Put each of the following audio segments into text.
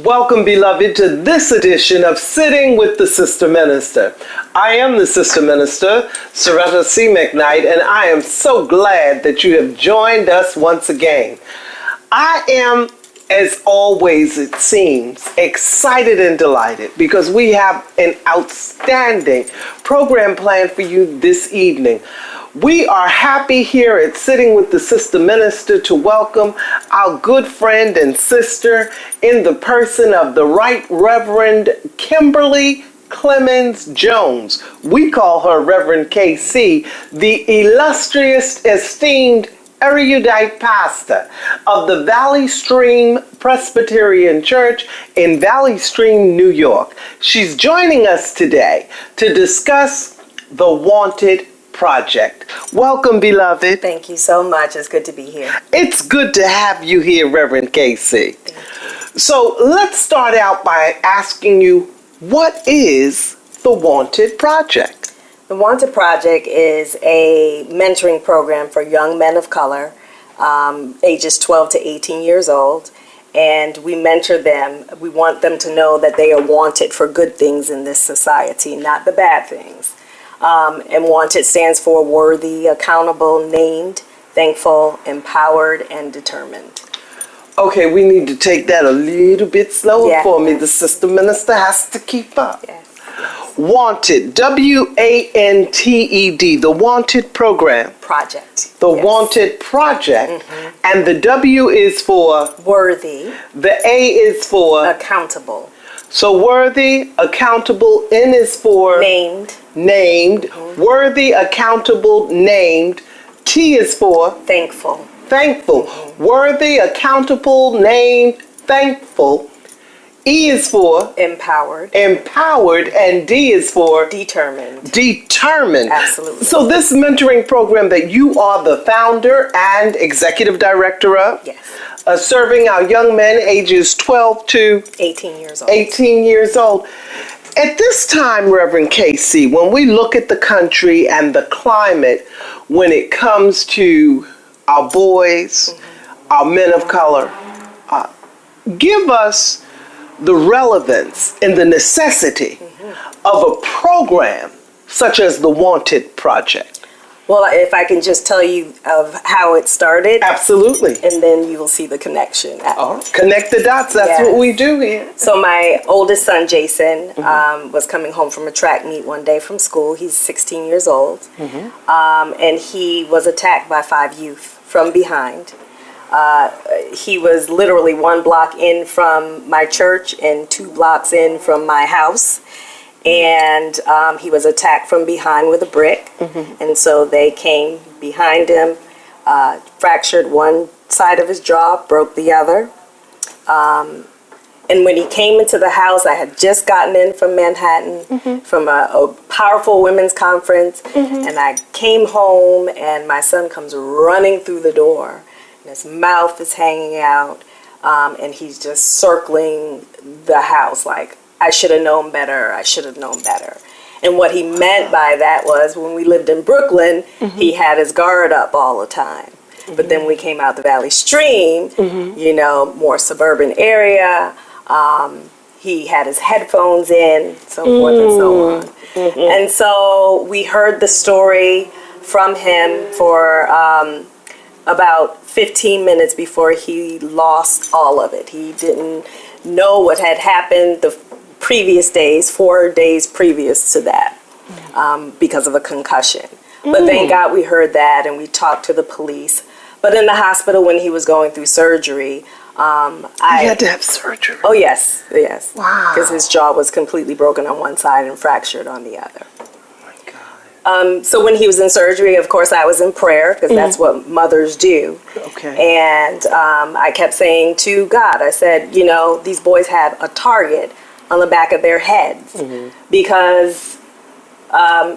Welcome, beloved, to this edition of Sitting with the Sister Minister. I am the Sister Minister, Seretta McKnight, and I am so glad that you have joined us once again. I am, as always it seems, excited and delighted because we have an outstanding program planned for you this evening. We are happy here at Sitting with the Sister Minister to welcome our good friend and sister in the person of the Right Reverend Kymberley Clemens Jones. We call her Reverend KC, the illustrious, esteemed, erudite pastor of the Valley Stream Presbyterian Church in Valley Stream, New York. She's joining us today to discuss the W.A.N.T.E.D project. Welcome, beloved. Thank you so much. It's good to be here. It's good to have you here, Reverend KC. Thank you. So let's start out by asking you, what is the W.A.N.T.E.D project? The W.A.N.T.E.D project is a mentoring program for young men of color, ages 12 to 18 years old. And we mentor them. We want them to know that they are wanted for good things in this society, not the bad things. And W.A.N.T.E.D stands for worthy, accountable, named, thankful, empowered, and determined. Okay, we need to take that a little bit slower for me. The Sister Minister has to keep up. Yes. W.A.N.T.E.D, W-A.N.T.E.D, the W.A.N.T.E.D program. Project. The W.A.N.T.E.D project. Mm-hmm. And the W is for? Worthy. The A is for? Accountable. So worthy, accountable, N is for? Named. Named. Mm-hmm. Worthy, accountable, named. T is for? Thankful. Thankful. Mm-hmm. Worthy, accountable, named, thankful. E is for? Empowered. Empowered. And D is for? Determined. Determined. Absolutely. So this mentoring program that you are the founder and executive director of? Yes. Serving our young men ages 12 to? 18 years old. 18 years old. At this time, Reverend KC, when we look at the country and the climate when it comes to our boys, our men of color, give us the relevance and the necessity of a program such as the W.A.N.T.E.D project. Well, if I can just tell you of how it started. Absolutely. And then you will see the connection. Connect the dots. That's what we do here. So my oldest son, Jason, was coming home from a track meet one day from school. He's 16 years old. And he was attacked by 5 youth from behind. He was literally 1 block in from my church and 2 blocks in from my house. And he was attacked from behind with a brick. And so they came behind him, fractured one side of his jaw, broke the other. And when he came into the house, I had just gotten in from Manhattan from a powerful women's conference. And I came home and my son comes running through the door. And his mouth is hanging out. And he's just circling the house like, I should have known better. I should have known better. And what he meant by that was when we lived in Brooklyn, he had his guard up all the time. But then we came out the Valley Stream, you know, more suburban area. He had his headphones in, so forth and so on. And so we heard the story from him for about 15 minutes before he lost all of it. He didn't know what had happened the previous days, 4 days previous to that, because of a concussion. But thank God we heard that and we talked to the police. But in the hospital when he was going through surgery, he had to have surgery. Oh yes, yes. Wow. Because his jaw was completely broken on one side and fractured on the other. Oh my God. So when he was in surgery, of course, I was in prayer because that's what mothers do. Okay. And I kept saying to God, I said, you know, these boys have a target on the back of their heads because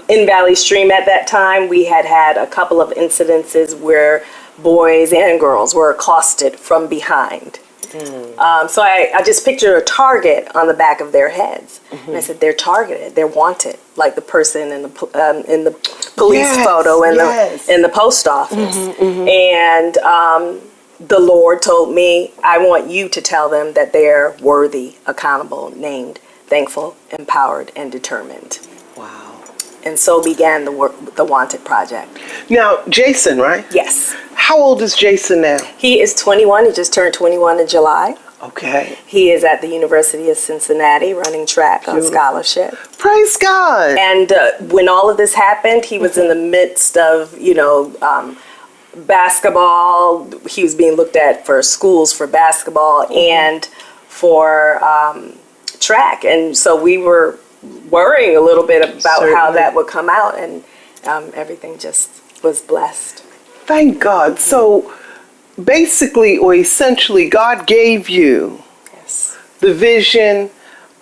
in Valley Stream at that time, we had a couple of incidences where boys and girls were accosted from behind. So I just pictured a target on the back of their heads. And I said, they're targeted, they're wanted, like the person in the police photo in the post office. And the Lord told me, I want you to tell them that they're worthy, accountable, named, thankful, empowered, and determined. Wow. And so began the W.A.N.T.E.D project. Now, Jason, right? Yes. How old is Jason now? He is 21. He just turned 21 in July. Okay. He is at the University of Cincinnati running track on scholarship. Praise God. And when all of this happened, he was in the midst of, basketball. He was being looked at for schools for basketball and for track. And so we were worrying a little bit about how that would come out, and everything just was blessed. Thank God. So basically, or essentially, God gave you the vision,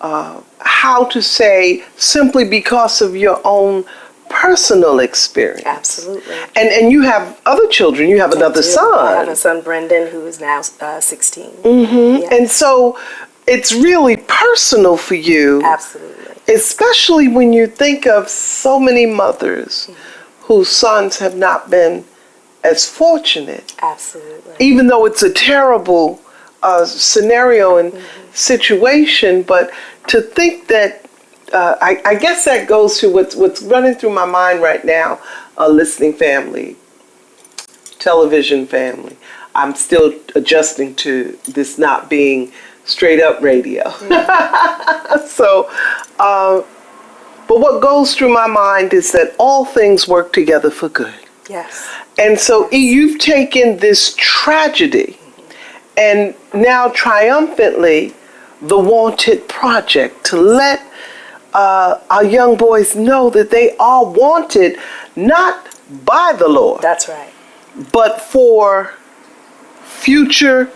how to say, simply because of your own personal experience. Absolutely. And you have other children. You have another son. I have a son, Brendan, who is now 16. Mm-hmm. Yes. And so it's really personal for you. Absolutely. Especially when you think of so many mothers whose sons have not been as fortunate. Absolutely. Even though it's a terrible scenario and situation, but to think that, I guess that goes to what's running through my mind right now, listening family, television family. I'm still adjusting to this not being straight up radio. So, but what goes through my mind is that all things work together for good. Yes. And so you've taken this tragedy and now triumphantly the W.A.N.T.E.D project to let our young boys know that they are wanted not by the Lord. That's right. But for future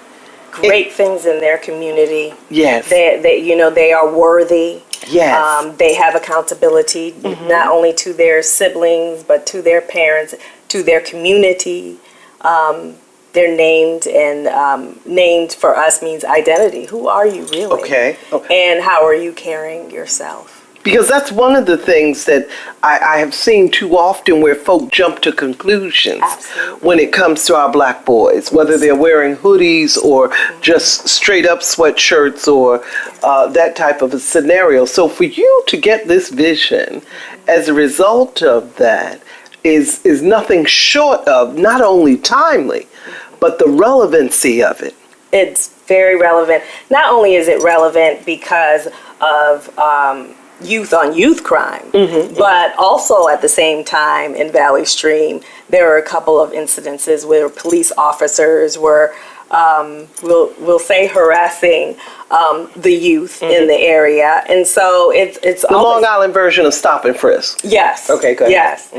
great things in their community. Yes. They are worthy. Yes. They have accountability not only to their siblings but to their parents, to their community. They're named, and named for us means identity. Who are you really? Okay. And how are you carrying yourself? Because that's one of the things that I have seen too often, where folk jump to conclusions. Absolutely. When it comes to our black boys, whether they're wearing hoodies or just straight up sweatshirts or that type of a scenario. So for you to get this vision as a result of that is nothing short of not only timely, but the relevancy of it. It's very relevant. Not only is it relevant because of youth on youth crime, but also at the same time in Valley Stream, there are a couple of incidences where police officers were, we'll say, harassing the youth in the area. And so it's the Long Island version of stop and frisk. Yes. Okay, good. Yes.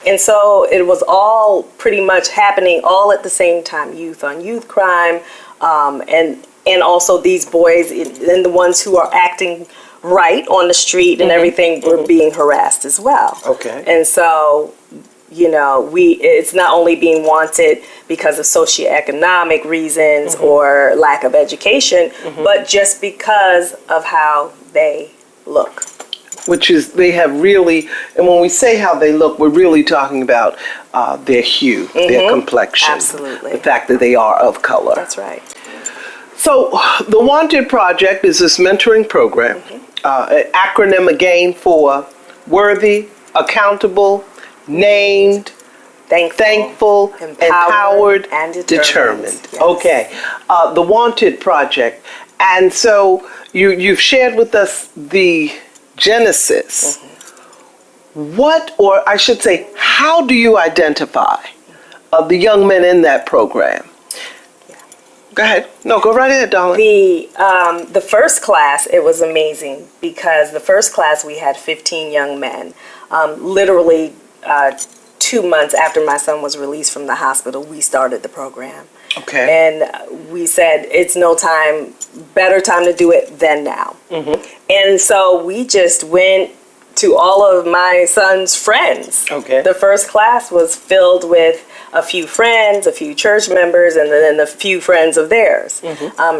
And so it was all pretty much happening all at the same time, youth on youth crime, and also these boys and the ones who are acting right on the street and everything were being harassed as well. Okay. And so, it's not only being wanted because of socioeconomic reasons or lack of education, but just because of how they look. Which is, they have really, and when we say how they look, we're really talking about their hue, their complexion. Absolutely. The fact that they are of color. That's right. So the W.A.N.T.E.D project is this mentoring program, an acronym again for worthy, accountable, named, thankful, empowered, and determined. Yes. Okay, the W.A.N.T.E.D project. And so you've shared with us the genesis. What, or I should say, how do you identify the young men in that program? Go ahead. No, go right ahead, darling. The first class, it was amazing because the first class we had 15 young men. Literally 2 months after my son was released from the hospital, we started the program. Okay. And we said it's no time, better time to do it than now. And so we just went to all of my son's friends. Okay. The first class was filled with a few friends, a few church members, and then a few friends of theirs.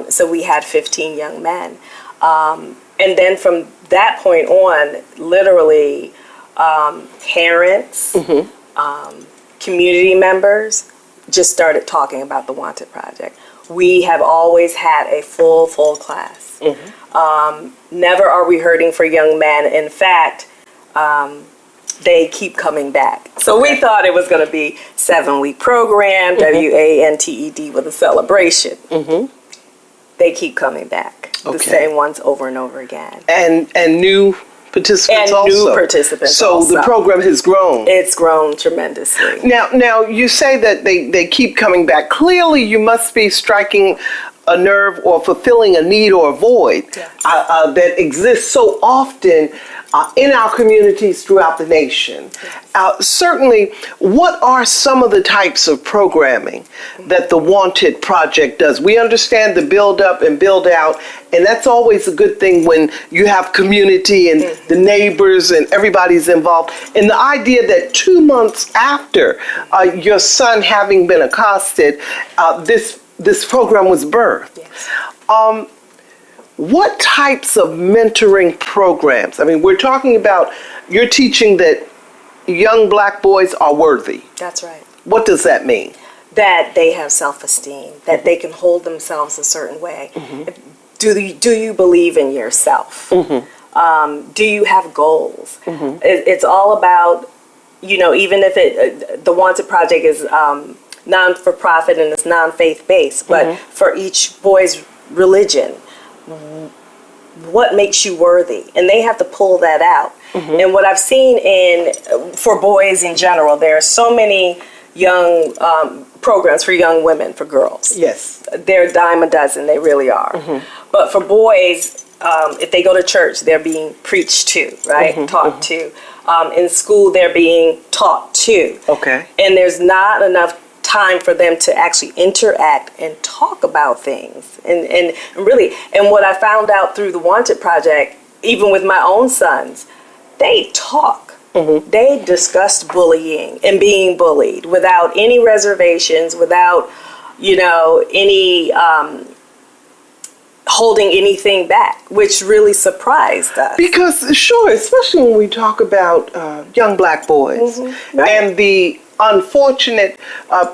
So we had 15 young men. And then from that point on, literally parents, community members, just started talking about the W.A.N.T.E.D project. We have always had a full class. Never are we hurting for young men. In fact, they keep coming back. So we thought it was going to be 7-week program, W.A.N.T.E.D with a celebration. They keep coming back. The same ones over and over again. And new participants also. New participants so also. The program has grown. It's grown tremendously. Now you say that they keep coming back. Clearly you must be striking a nerve or fulfilling a need or a void that exists so often in our communities throughout the nation. Certainly, what are some of the types of programming that the W.A.N.T.E.D project does? We understand the build up and build out, and that's always a good thing when you have community and the neighbors and everybody's involved. And the idea that 2 months after your son having been accosted, this program was birthed. What types of mentoring programs? I mean, we're talking about, you're teaching that young black boys are worthy. That's right. What does that mean? That they have self-esteem, that they can hold themselves a certain way. Do you believe in yourself? Do you have goals? It's all about, even if the W.A.N.T.E.D project is non-for-profit and it's non-faith based, but for each boy's religion, what makes you worthy? And they have to pull that out. And what I've seen for boys in general, there are so many young programs for young women, for girls. Yes. They're a dime a dozen, they really are. But for boys, if they go to church, they're being preached to, right? Taught to. In school, they're being taught to. Okay. And there's not enough time for them to actually interact and talk about things. And really, and what I found out through the W.A.N.T.E.D project, even with my own sons, they talk. They discussed bullying and being bullied without any reservations, without, any holding anything back, which really surprised us. Because, sure, especially when we talk about young black boys and the unfortunate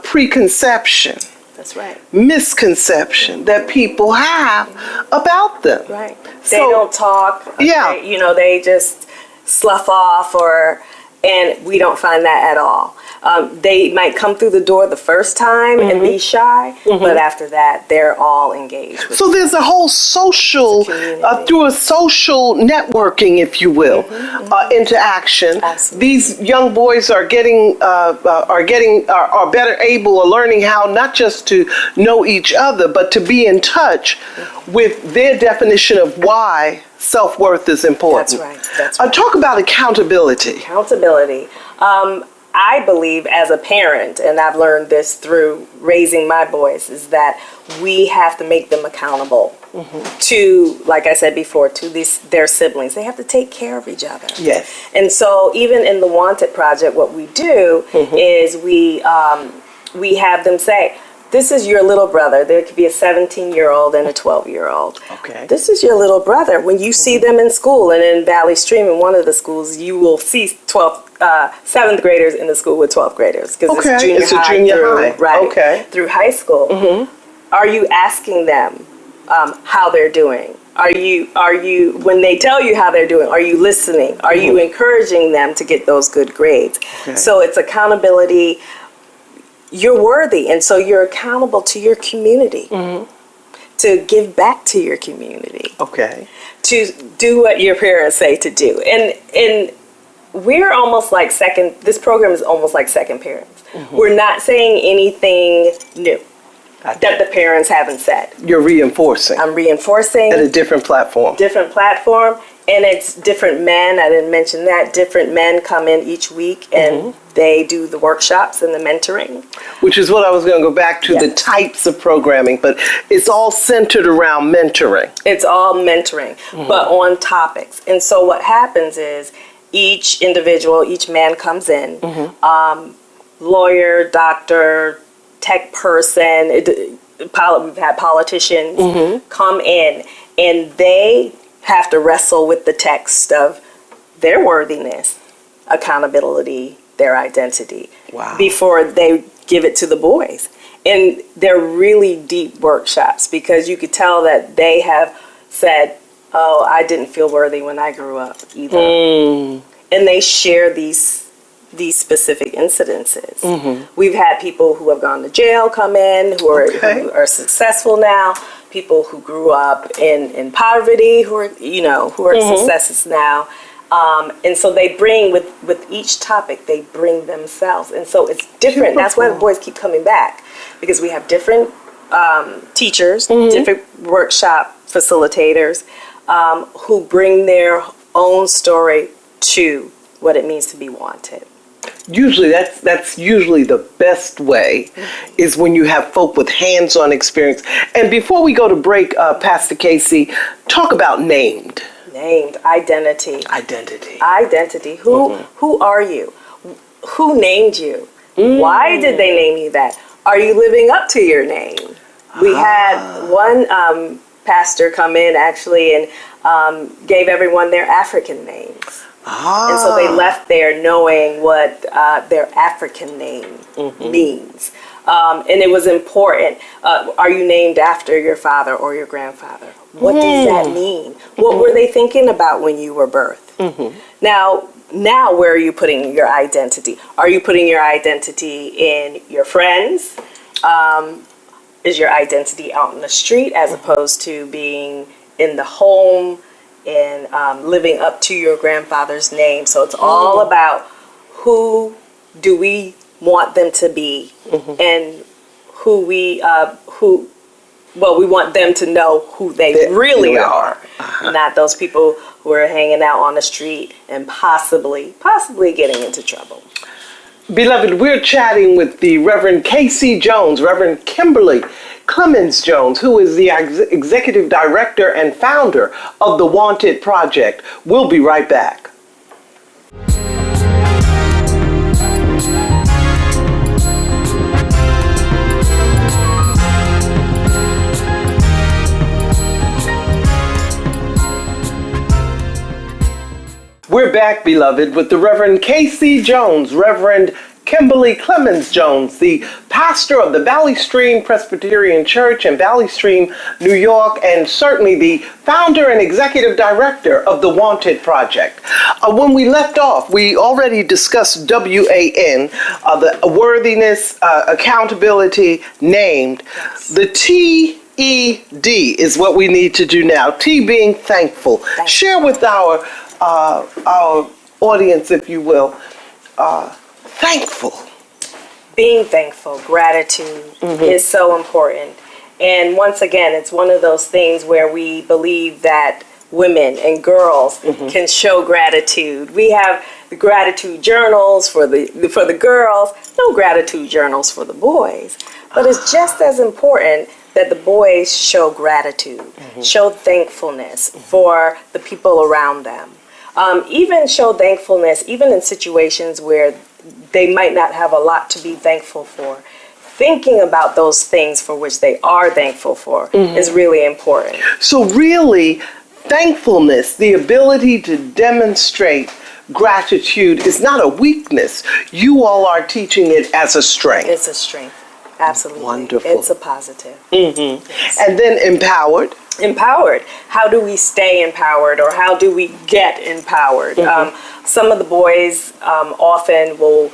preconception, that's right, misconception that people have about them. Right. They don't talk. They just slough off, and we don't find that at all. They might come through the door the first time and be shy, but after that, they're all engaged. So there's a whole social, through a social networking, if you will, interaction. Absolutely. These young boys are are better able or learning how not just to know each other, but to be in touch with their definition of why self-worth is important. That's right. Talk about accountability. Accountability. I believe as a parent, and I've learned this through raising my boys, is that we have to make them accountable to, like I said before, to their siblings. They have to take care of each other. Yes. And so even in the W.A.N.T.E.D project, what we do is we have them say, this is your little brother. There could be a 17-year-old and a 12-year-old. Okay. This is your little brother. When you see them in school, and in Valley Stream, in one of the schools, you will see 7th graders in the school with 12th graders. Because it's a junior high. Right. Okay. Through high school. Are you asking them how they're doing? Are you, when they tell you how they're doing, are you listening? Are you encouraging them to get those good grades? Okay. So it's accountability. You're worthy, and so you're accountable to your community, to give back to your community, to do what your parents say to do. And we're almost like this program is almost like second parents. We're not saying anything new that the parents haven't said. You're reinforcing. I'm reinforcing. At a different platform. And it's different men. I didn't mention that. Different men come in each week and they do the workshops and the mentoring. Which is what I was going to go back to, the types of programming, but it's all centered around mentoring. It's all mentoring, but on topics. And so what happens is each individual, each man comes in, lawyer, doctor, tech person, we've had politicians come in, and they have to wrestle with the text of their worthiness, accountability, their identity, before they give it to the boys. And they're really deep workshops because you could tell that they have said, oh, I didn't feel worthy when I grew up either. And they share these specific incidences. We've had people who have gone to jail come in who are successful now. People who grew up in poverty who are successes now. And so they bring with each topic, they bring themselves. And so it's different. Beautiful. That's why the boys keep coming back, because we have different teachers, different workshop facilitators who bring their own story to what it means to be wanted. Usually that's usually the best way, is when you have folk with hands-on experience. And before we go to break, Pastor Casey, talk about named. Identity. Who are you? Who named you? Why did they name you that? Are you living up to your name? We had one pastor come in actually and gave everyone their African names. And so they left there knowing what their African name means. And it was important. Are you named after your father or your grandfather? What does that mean? What were they thinking about when you were birthed? Now where are you putting your identity? Are you putting your identity in your friends? Is your identity out in the street as opposed to being in the home and living up to your grandfather's name? So it's all about who do we want them to be, and we want them to know who they really are, not those people who are hanging out on the street and possibly getting into trouble. Beloved, we're chatting with the Reverend Casey Jones, Reverend Kymberley Clemens Jones, who is the executive director and founder of the W.A.N.T.E.D project. We'll be right back. We're back, beloved, with the Reverend Casey Jones, Reverend Kymberley Clemens Jones, the pastor of the Valley Stream Presbyterian Church in Valley Stream, New York, and certainly the founder and executive director of the W.A.N.T.E.D project. When we left off, we already discussed W.A.N., the worthiness, accountability, named. The T-E-D is what we need to do now. T being thankful. Share with our audience, if you will, thankful. Being thankful, gratitude is so important. And once again, it's one of those things where we believe that women and girls can show gratitude. We have the gratitude journals for the girls, no gratitude journals for the boys. But it's just as important that the boys show gratitude, show thankfulness for the people around them. Even show thankfulness, even in situations where they might not have a lot to be thankful for. Thinking about those things for which they are thankful for is really important. So really, thankfulness, the ability to demonstrate gratitude, is not a weakness. You all are teaching it as a strength. It's a strength. Absolutely. Wonderful. It's a positive. Yes. And then empowered. Empowered. How do we stay empowered, or how do we get empowered? Some of the boys often will,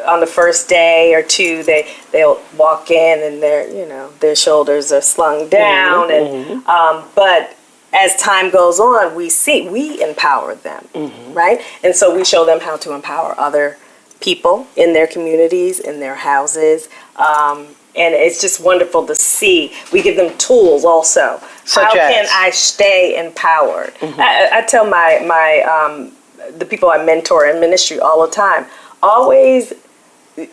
on the first day or two, they'll walk in and their shoulders are slung down, and but as time goes on, we empower them, right? And so we show them how to empower other people in their communities, in their houses. And it's just wonderful to see. We give them tools also. How can I stay empowered? I tell the people I mentor in ministry all the time, always,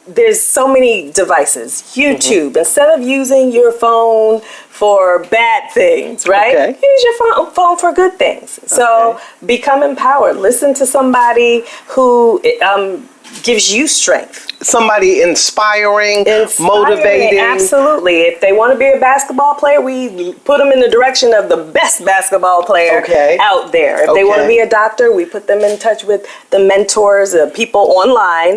there's so many devices. YouTube, instead of using your phone for bad things, right? Use your phone for good things. So become empowered. Listen to somebody who gives you strength. Somebody inspiring, motivating. Absolutely. If they want to be a basketball player, we put them in the direction of the best basketball player out there. If they want to be a doctor, we put them in touch with the mentors, the people online.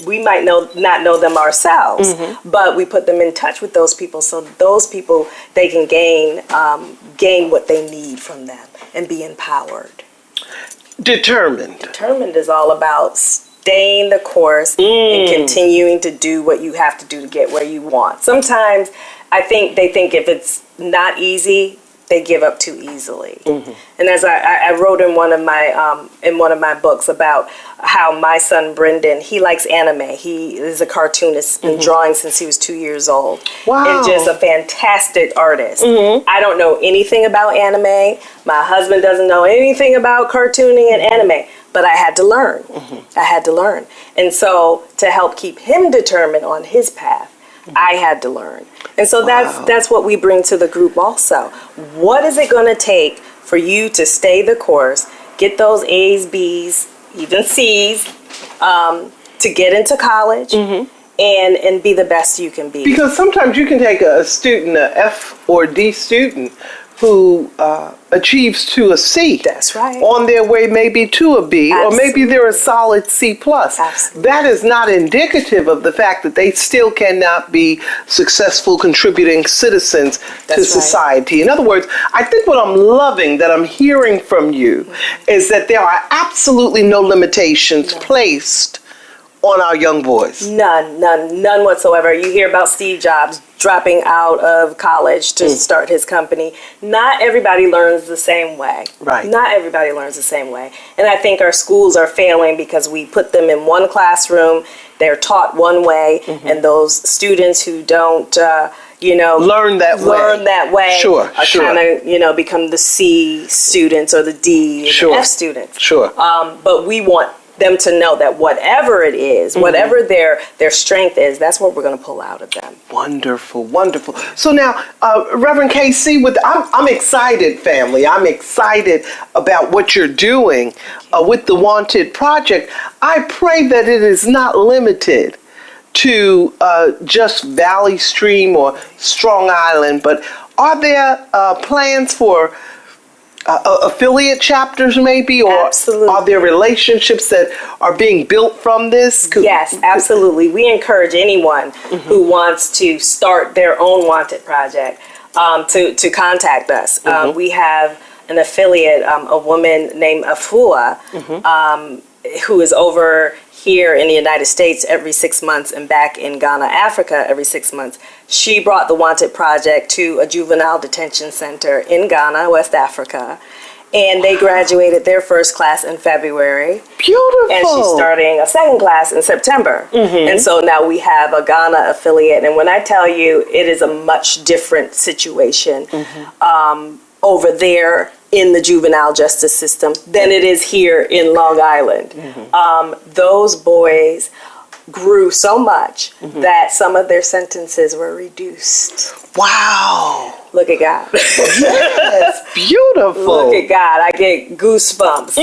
We might not know them ourselves, but we put them in touch with those people, so those people, they can gain what they need from them and be empowered. Determined. Determined is all about staying the course and continuing to do what you have to do to get where you want. Sometimes I think they think if it's not easy, they give up too easily. And as I wrote in one of my books about how my son Brendan, he likes anime. He is a cartoonist, been drawing since he was 2 years old. Wow. And just a fantastic artist. I don't know anything about anime. My husband doesn't know anything about cartooning and anime. But I had to learn. I had to learn. And so to help keep him determined on his path, I had to learn. And so that's what we bring to the group also. What is it going to take for you to stay the course, get those A's, B's, even C's, to get into college and be the best you can be? Because sometimes you can take a student, a F or D student, who achieves to a C. That's right. On their way maybe to a B, or maybe they're a solid C+. That is not indicative of the fact that they still cannot be successful contributing citizens to society. In other words, I think what I'm loving that I'm hearing from you is that there are absolutely no limitations placed on our young boys. None whatsoever. You hear about Steve Jobs dropping out of college to start his company. Not everybody learns the same way. Right. Not everybody learns the same way. And I think our schools are failing because we put them in one classroom, they're taught one way, and those students who don't learn that way Sure. kind of become the C students or the D and the F students. But we want them to know that whatever it is, whatever their strength is, that's what we're going to pull out of them. Wonderful, wonderful. So now, Reverend KC, I'm excited, family. I'm excited about what you're doing with the W.A.N.T.E.D project. I pray that it is not limited to just Valley Stream or Strong Island, but are there plans for affiliate chapters maybe, or are there relationships that are being built from this? Yes, absolutely. We encourage anyone who wants to start their own W.A.N.T.E.D project to contact us. We have an affiliate, a woman named Afua, who is over here in the United States every 6 months and back in Ghana, Africa every 6 months. She brought the W.A.N.T.E.D project to a juvenile detention center in Ghana, West Africa. And they graduated their first class in February. Beautiful. And she's starting a second class in September. And so now we have a Ghana affiliate. And when I tell you, it is a much different situation over there in the juvenile justice system than it is here in Long Island. Those boys grew so much that some of their sentences were reduced. Wow. Look at God. Yes, beautiful. Look at God. I get goosebumps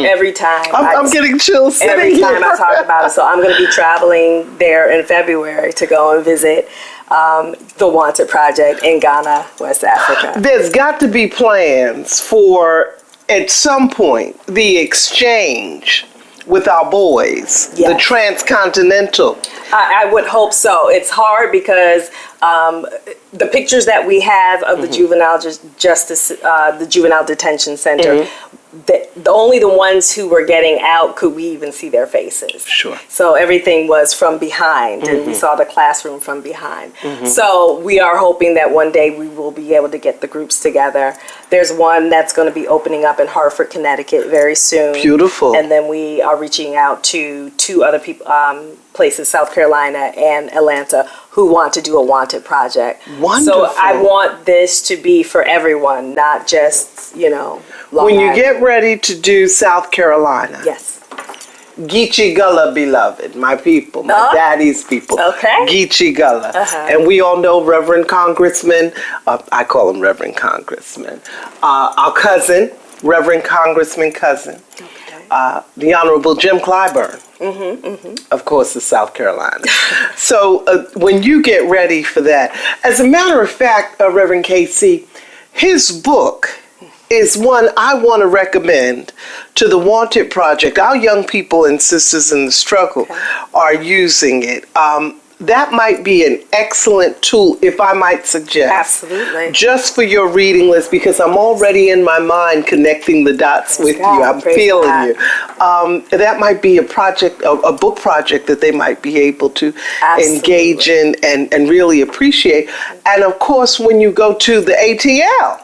every time. I'm getting chills sitting every time here. I talk about it. So I'm going to be traveling there in February to go and visit the W.A.N.T.E.D project in Ghana, West Africa. There's got to be plans for, at some point, the exchange with our boys, the transcontinental. I would hope so. It's hard because the pictures that we have of the juvenile justice, the juvenile detention center, only the ones who were getting out could we even see their faces. Sure. So everything was from behind, and we saw the classroom from behind. So we are hoping that one day we will be able to get the groups together. There's one that's going to be opening up in Hartford, Connecticut very soon. Beautiful. And then we are reaching out to 2 other people, places, South Carolina and Atlanta, who want to do a W.A.N.T.E.D project. Wonderful. So I want this to be for everyone, not just, Long When you Island. get ready to do South Carolina. Yes. Geechee Gullah, beloved, my people, my daddy's people. Okay. Geechee Gullah. And we all know Reverend Congressman, I call him Reverend Congressman, our cousin, Reverend Congressman cousin. the Honorable Jim Clyburn, of course, is South Carolina. So when you get ready for that, as a matter of fact, Reverend Casey, his book is one I want to recommend to the W.A.N.T.E.D Project. Our young people and sisters in the struggle are using it. That might be an excellent tool, if I might suggest. Absolutely. Just for your reading list, because I'm already in my mind connecting the dots with you. I'm feeling you. That might be a project, a book project that they might be able to engage in and really appreciate. And of course, when you go to the ATL,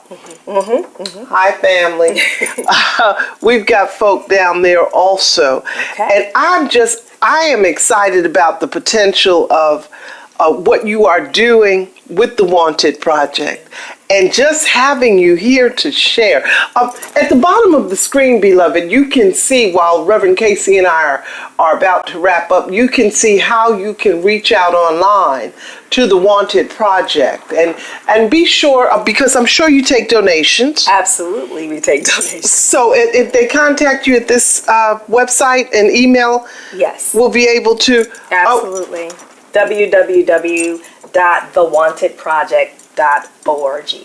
hi family, we've got folk down there also. And I am excited about the potential of what you are doing with the W.A.N.T.E.D Project, and just having you here to share. At the bottom of the screen, beloved, you can see, while Reverend Casey and I are about to wrap up, you can see how you can reach out online to the W.A.N.T.E.D Project. And be sure, because I'm sure you take donations. Absolutely, we take donations. So if they contact you at this website and email, yes, we'll be able to. Absolutely. www.thewantedproject.org.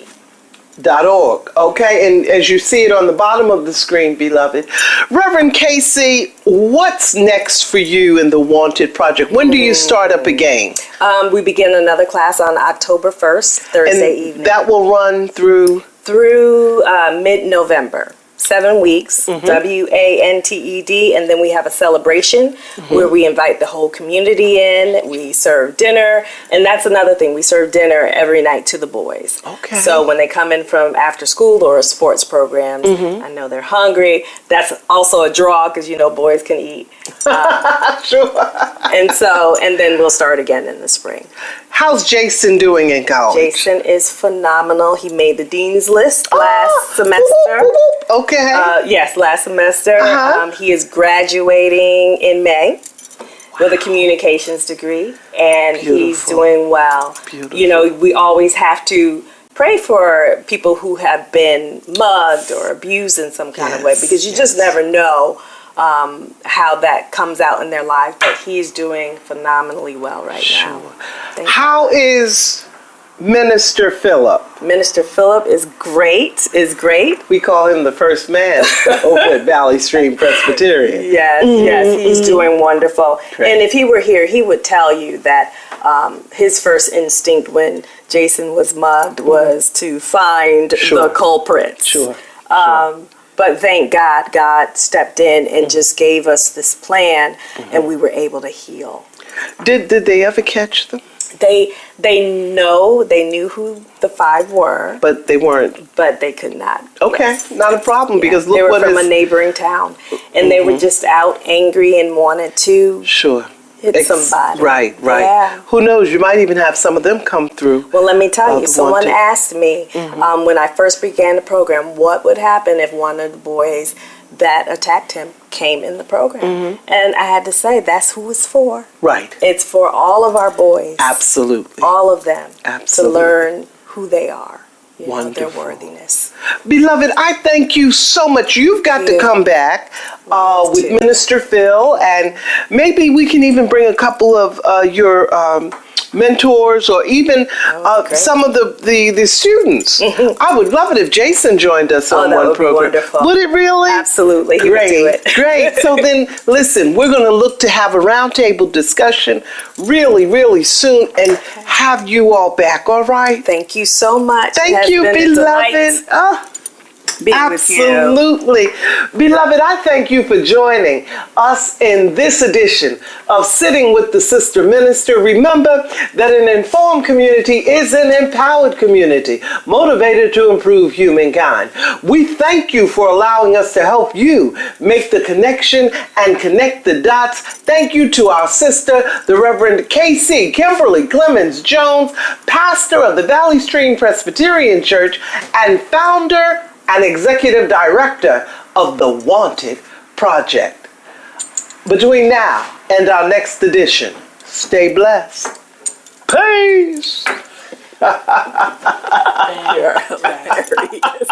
Okay, and as you see it on the bottom of the screen, beloved, Reverend Casey, what's next for you in the W.A.N.T.E.D Project? When do you start up again? We begin another class on October 1st, Thursday evening. That will run through mid-November. 7 weeks, W.A.N.T.E.D, and then we have a celebration where we invite the whole community in. We serve dinner, and that's another thing. We serve dinner every night to the boys. Okay. So when they come in from after school or sports programs, I know they're hungry. That's also a draw because, boys can eat. Sure. And then we'll start again in the spring. How's Jason doing in college? Jason is phenomenal. He made the dean's list last semester. Okay. Yes, last semester. He is graduating in May with a communications degree, and he's doing well. Beautiful. We always have to pray for people who have been mugged or abused in some kind of way, because you just never know how that comes out in their life. But he's doing phenomenally well right now. How is Minister Philip? Minister Philip is great. We call him the first man over at Valley Stream Presbyterian. Yes, he's doing wonderful. Great. And if he were here, he would tell you that his first instinct when Jason was mugged was to find the culprits. Sure. But thank God, God stepped in and just gave us this plan, and we were able to heal. Did they ever catch them? They knew who the 5 were, but they weren't. But they could not. Okay, not a problem, because look they were what from a neighboring town, and they were just out angry and wanted to hit somebody. Right. Yeah. Who knows? You might even have some of them come through. Well, let me tell you, someone asked me when I first began the program, what would happen if one of the boys that attacked him came in the program. And I had to say, that's who it's for. Right. It's for all of our boys. Absolutely. All of them. Absolutely. To learn who they are. Wonderful. Their worthiness. Beloved, I thank you so much. You've got to come back with Minister Phil, and maybe we can even bring a couple of your mentors, or even some of the students. I would love it if Jason joined us on one program. Wonderful. Would it really? Absolutely. He Great. would do it. Great. So then, listen, we're going to look to have a roundtable discussion really, really soon, and have you all back, all right? Thank you so much. Thank you, beloved. Absolutely. Beloved, I thank you for joining us in this edition of Sitting with the Sister Minister. Remember that an informed community is an empowered community, motivated to improve humankind. We thank you for allowing us to help you make the connection and connect the dots. Thank you to our sister, the Reverend K.C. Kimberly Clemens Jones, pastor of the Valley Stream Presbyterian Church and founder and executive director of the W.A.N.T.E.D Project. Between now and our next edition, stay blessed. Peace. You're hilarious.